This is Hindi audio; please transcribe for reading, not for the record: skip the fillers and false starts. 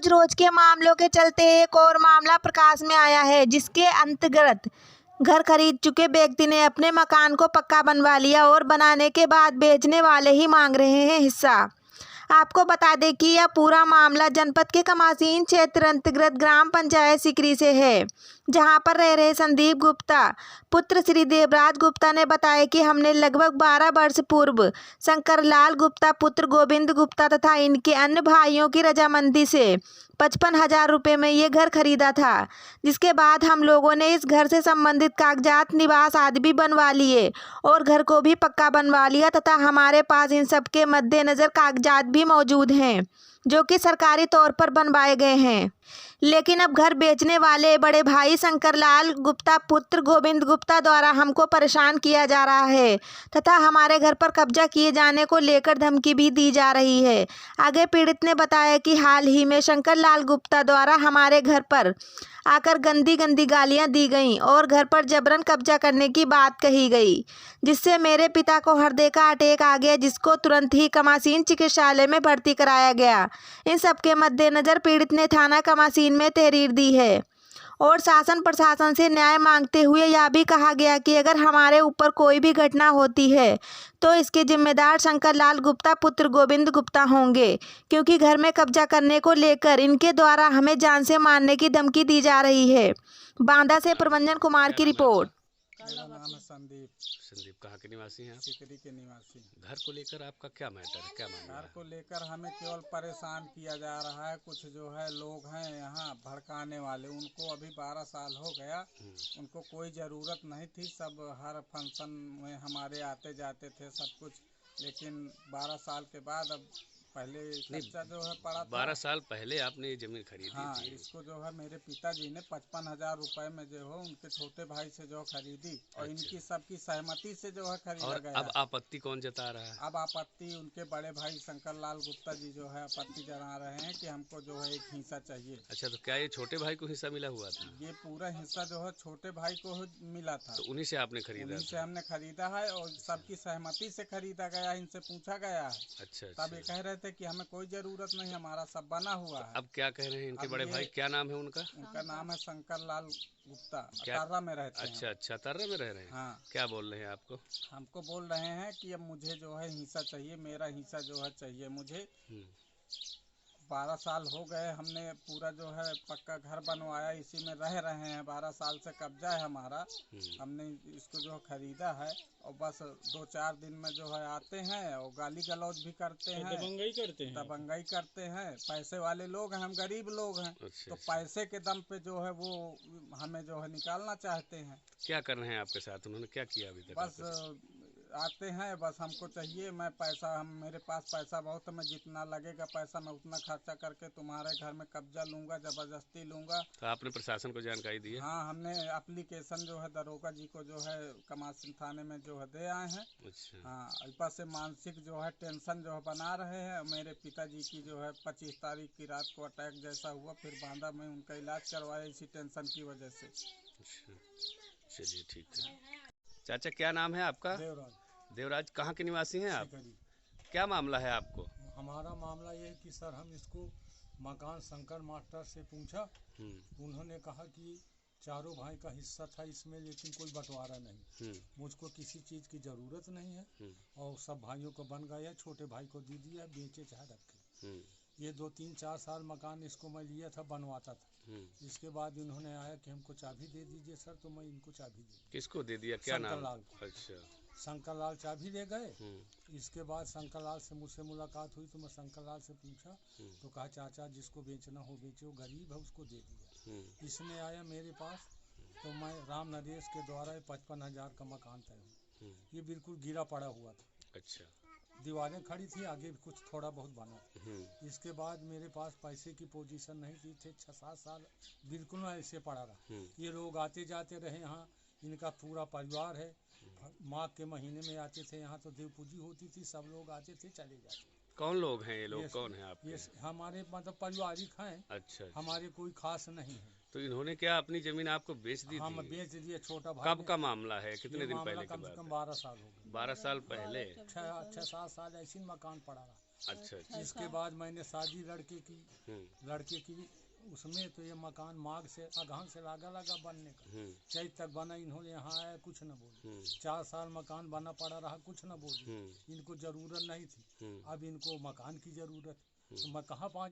रोज रोज के मामलों के चलते एक और मामला प्रकाश में आया है, जिसके अंतर्गत घर खरीद चुके व्यक्ति ने अपने मकान को पक्का बनवा लिया और बनाने के बाद बेचने वाले ही मांग रहे हैं हिस्सा। आपको बता दें कि यह पूरा मामला जनपद के कमासीन क्षेत्र अंतर्गत ग्राम पंचायत सिकरी से है, जहां पर रह रहे संदीप गुप्ता पुत्र श्री देवराज गुप्ता ने बताया कि हमने लगभग 12 वर्ष पूर्व शंकरलाल गुप्ता पुत्र गोविंद गुप्ता तथा इनके अन्य भाइयों की रजामंदी से 55,000 रुपये में ये घर खरीदा था, जिसके बाद हम लोगों ने इस घर से संबंधित कागजात, निवास आदि भी बनवा लिए और घर को भी पक्का बनवा लिया तथा हमारे पास इन सब के मद्देनज़र कागजात भी मौजूद हैं, जो कि सरकारी तौर पर बनवाए गए हैं। लेकिन अब घर बेचने वाले बड़े भाई शंकरलाल गुप्ता पुत्र गोविंद गुप्ता द्वारा हमको परेशान किया जा रहा है तथा हमारे घर पर कब्जा किए जाने को लेकर धमकी भी दी जा रही है। आगे पीड़ित ने बताया कि हाल ही में शंकरलाल गुप्ता द्वारा हमारे घर पर आकर गंदी गंदी गालियां दी गईं और घर पर जबरन कब्जा करने की बात कही गई, जिससे मेरे पिता को हृदय का अटैक आ गया, जिसको तुरंत ही कमासीन चिकित्सालय में भर्ती कराया गया। इन सब के मद्देनज़र पीड़ित ने थाना कमासीन में तहरीर दी है और शासन प्रशासन से न्याय मांगते हुए यह भी कहा गया कि अगर हमारे ऊपर कोई भी घटना होती है तो इसके जिम्मेदार शंकरलाल गुप्ता पुत्र गोविंद गुप्ता होंगे, क्योंकि घर में कब्जा करने को लेकर इनके द्वारा हमें जान से मारने की धमकी दी जा रही है। बांदा से प्रभंजन कुमार की रिपोर्ट। मेरा नाम है संदीप। संदीप कहाँ के निवासी हैं आप? सिकरी के निवासी। घर को लेकर आपका क्या मैटर है, क्या मामला घर है? को लेकर हमें केवल परेशान किया जा रहा है। कुछ जो है लोग हैं यहाँ भड़काने वाले, उनको अभी 12 साल हो गया, उनको कोई ज़रूरत नहीं थी। सब हर फंक्शन में हमारे आते जाते थे सब कुछ, लेकिन 12 साल के बाद अब पहले खर्चा जो है पड़ा था। 12 साल पहले आपने ये जमीन खरीदी हाँ, थी? इसको जो है मेरे पिताजी ने 55,000 रुपए में जो है उनके छोटे भाई से जो खरीदी और इनकी सबकी सहमति से जो है खरीदा गया। अब आपत्ति कौन जता रहा है? अब आपत्ति उनके बड़े भाई शंकरलाल गुप्ता जी जो है आपत्ति जता रहे हैं कि हमको जो है एक हिस्सा चाहिए। अच्छा, तो क्या ये छोटे भाई को हिस्सा मिला हुआ था? ये पूरा हिस्सा जो है छोटे भाई को मिला था, तो उन्हीं से आपने खरीदा? उन्हीं से हमने खरीदा है और सबकी सहमति से खरीदा गया, इनसे पूछा गया है। अच्छा। तब ये कह रहे थे कि हमें कोई जरूरत नहीं, हमारा सब बना हुआ है। अब क्या कह रहे हैं इनके बड़े भाई, क्या नाम है उनका? उनका नाम है शंकरलाल गुप्ता, अतारा में रहते हैं। अच्छा, तर्रा में रह रहे हैं। हाँ। क्या बोल रहे हैं आपको? हमको बोल रहे हैं कि अब मुझे जो है हिस्सा चाहिए, मेरा हिस्सा जो है चाहिए मुझे। 12 साल हो गए, हमने पूरा जो है पक्का घर बनवाया, इसी में रह रहे हैं। 12 साल से कब्जा है हमारा। हमने इसको जो खरीदा है और बस 2-4 दिन में जो है आते हैं और गाली गलौज भी करते हैं, दबंगई करते हैं। पैसे वाले लोग हैं, हम गरीब लोग हैं। तो पैसे के दम पे जो है वो हमें जो है निकालना चाहते हैं। क्या कर रहे हैं आपके साथ, उन्होंने क्या किया अभी तक? बस आते हैं, बस हमको चाहिए, मैं पैसा, मेरे पास पैसा बहुत है, मैं जितना लगेगा पैसा मैं उतना खर्चा करके तुम्हारे घर में कब्जा लूंगा, जबरदस्ती लूंगा। तो आपने प्रशासन को जानकारी दी है? हाँ, हमने एप्लीकेशन जो है दरोगा जी को जो है कमासीन थाने में जो है दे आए हैं। अच्छा। हाँ, ऊपर से मानसिक जो है टेंशन जो है बना रहे हैं। मेरे पिताजी की जो है 25 तारीख की रात को अटैक जैसा हुआ, फिर बांदा में उनका इलाज करवाया इसी टेंशन की वजह से। अच्छा, चलिए ठीक है। चाचा क्या नाम है आपका? देवराज कहाँ के निवासी हैं आप? क्या मामला है आपको? हमारा मामला ये है कि सर हम इसको मकान शंकर मास्टर से पूछा, उन्होंने कहा कि चारों भाई का हिस्सा था इसमें, लेकिन कोई बंटवारा नहीं। मुझको किसी चीज़ की ज़रूरत नहीं है और सब भाइयों को बन गया, छोटे भाई को दे दिया, बेचे चाहे रखे। ये 2-3-4 साल मकान इसको मैं लिया था, बनवाता था। इसके बाद इन्होंने आया कि हमको चाबी दे दीजिए सर, तो मैं इनको चाबी दी। किसको दे दिया, क्या नाम? शंकरलाल। अच्छा। शंकरलाल चाबी ले गए। इसके बाद शंकरलाल से मुझसे मुलाकात हुई तो मैं शंकरलाल से पूछा तो कहा चाचा जिसको बेचना हो बेचे, वो गरीब है उसको दे दिया। इसने आया मेरे पास तो मैं राम नरेश के द्वारा 55,000 का मकान तय हूँ। ये बिल्कुल गिरा पड़ा हुआ था। अच्छा। दीवारें खड़ी थी, आगे कुछ थोड़ा बहुत बना। इसके बाद मेरे पास पैसे की पोजीशन नहीं थी, थे 6-7 साल बिल्कुल ऐसे पड़ा रहा। ये लोग आते जाते रहे यहाँ, इनका पूरा परिवार है। माघ के महीने में आते थे यहाँ, तो देव पूजी होती थी, सब लोग आते थे चले जाते। कौन लोग हैं ये लोग, कौन है आपके? ये हमारे मतलब पारिवारिक हैं। अच्छा। हमारे कोई खास नहीं है। तो इन्होंने क्या अपनी जमीन आपको बेच दी? हम बेच दिए, छोटा भाई। कब का मामला है, कितने दिन पहले? कम से कम 12 साल हो गए। 12 साल पहले? 6-7 साल ऐसी मकान पड़ा रहा। अच्छा अच्छा। इसके बाद मैंने शादी लड़के की हम्म उसमें तो ये मकान माघ से अगहन से लगा बनने का, चैत तक बना। इन्होंने यहाँ आया कुछ न बोले, 4 साल मकान बना पड़ा रहा, कुछ न बोले। इनको जरूरत नहीं थी, अब इनको मकान की जरूरत, तो मैं कहाँ 5